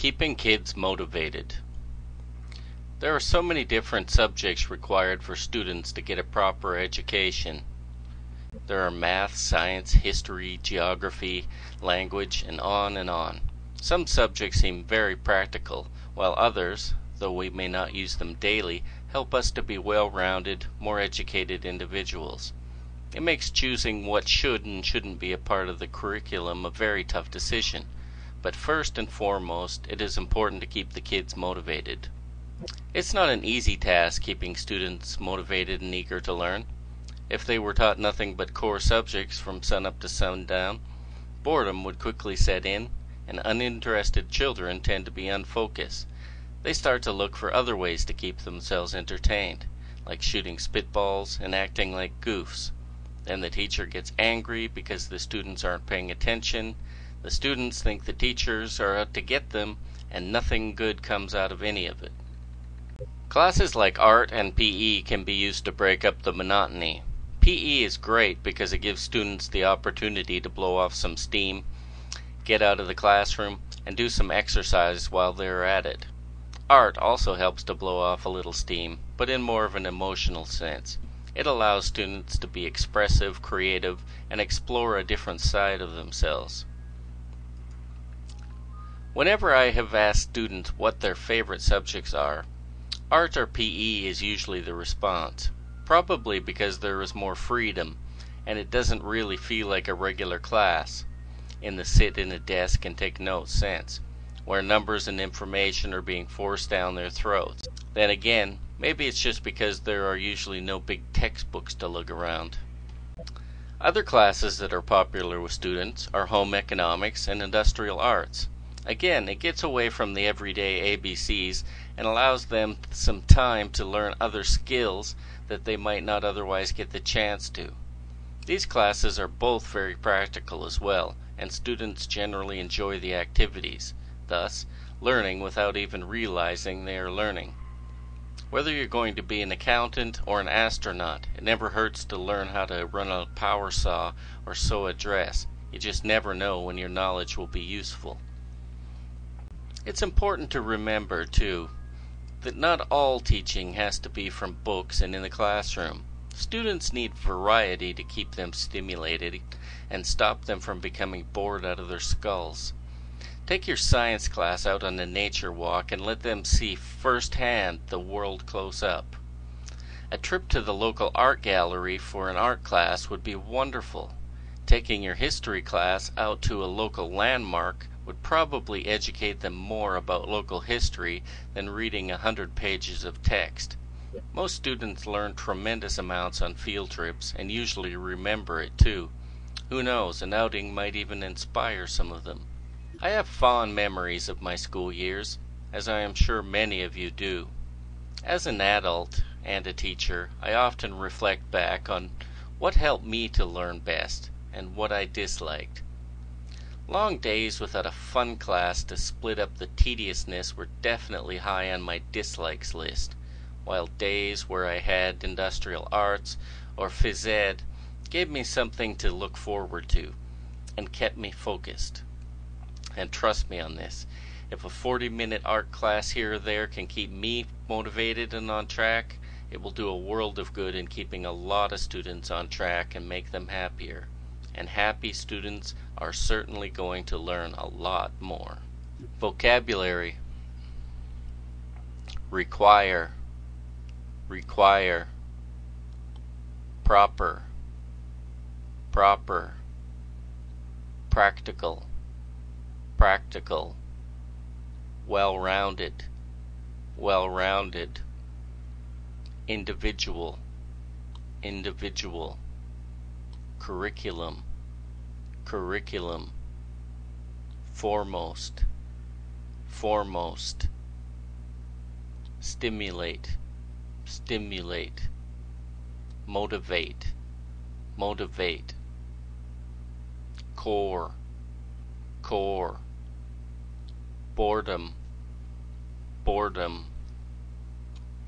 Keeping kids motivated. There are so many different subjects required for students to get a proper education. There are math, science, history, geography, language, and on and on. Some subjects seem very practical, while others, though we may not use them daily, help us to be well-rounded, more educated individuals. It makes choosing what should and shouldn't be a part of the curriculum a very tough decision. But first and foremost, it is important to keep the kids motivated. It's not an easy task keeping students motivated and eager to learn. If they were taught nothing but core subjects from sunup to sundown, boredom would quickly set in, and uninterested children tend to be unfocused. They start to look for other ways to keep themselves entertained, like shooting spitballs and acting like goofs. Then the teacher gets angry because the students aren't paying attention. The students think the teachers are out to get them, and nothing good comes out of any of it. Classes like art and PE can be used to break up the monotony. PE is great because it gives students the opportunity to blow off some steam, get out of the classroom, and do some exercise while they're at it. Art also helps to blow off a little steam, but in more of an emotional sense. It allows students to be expressive, creative, and explore a different side of themselves. Whenever I have asked students what their favorite subjects are, art or PE is usually the response, probably because there is more freedom, and it doesn't really feel like a regular class in the sit in a desk and take notes sense, where numbers and information are being forced down their throats. Then again, maybe it's just because there are usually no big textbooks to lug around. Other classes that are popular with students are home economics and industrial arts. Again, it gets away from the everyday ABCs and allows them some time to learn other skills that they might not otherwise get the chance to. These classes are both very practical as well, and students generally enjoy the activities, thus learning without even realizing they are learning. Whether you're going to be an accountant or an astronaut, it never hurts to learn how to run a power saw or sew a dress. You just never know when your knowledge will be useful. It's important to remember, too, that not all teaching has to be from books and in the classroom. Students need variety to keep them stimulated and stop them from becoming bored out of their skulls. Take your science class out on a nature walk and let them see firsthand the world close up. A trip to the local art gallery for an art class would be wonderful. Taking your history class out to a local landmark would probably educate them more about local history than reading 100 pages of text. Most students learn tremendous amounts on field trips and usually remember it too. Who knows, an outing might even inspire some of them. I have fond memories of my school years, as I am sure many of you do. As an adult and a teacher, I often reflect back on what helped me to learn best and what I disliked. Long days without a fun class to split up the tediousness were definitely high on my dislikes list, while days where I had industrial arts or phys ed gave me something to look forward to and kept me focused. And trust me on this, if a 40-minute art class here or there can keep me motivated and on track, it will do a world of good in keeping a lot of students on track and make them happier. And happy students are certainly going to learn a lot more. Vocabulary. Require, require, proper, proper, practical, practical, well-rounded, well-rounded, individual, individual, curriculum, curriculum, foremost, foremost, stimulate, stimulate, motivate, motivate, core, core, boredom, boredom,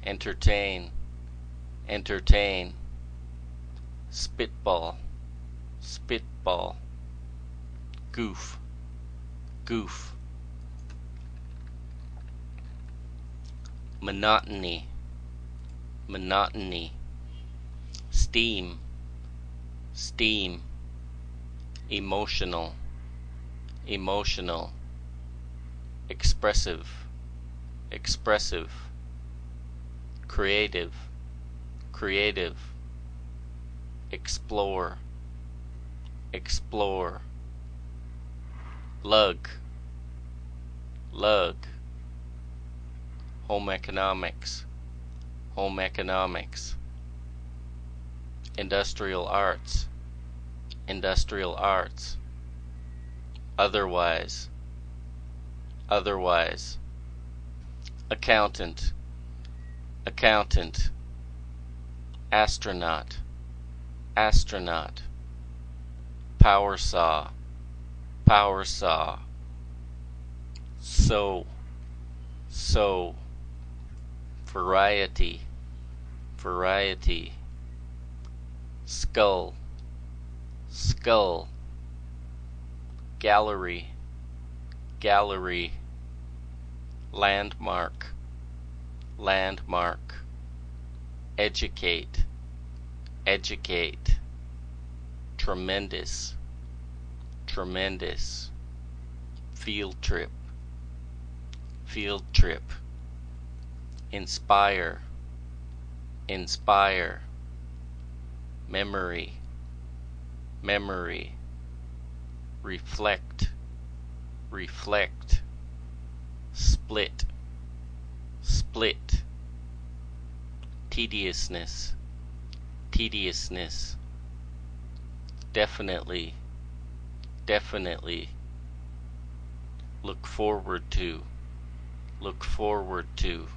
entertain, entertain, spitball, spitball, goof, goof. monotony, monotony. Steam, steam. Emotional, emotional. Expressive, expressive. Creative, creative. Explore, explore. Lug, lug. Home economics, home economics. Industrial arts, industrial arts. Otherwise, otherwise. Accountant, accountant. Astronaut, astronaut. Power saw, power saw. Sew, sew. Variety, variety. Skull, skull. Gallery, gallery. Landmark, landmark. Educate, educate. Tremendous, tremendous. Field trip, field trip. Inspire, inspire. Memory, memory. Reflect, reflect. Split, split. Tediousness, tediousness. Definitely, definitely. Look forward to, look forward to.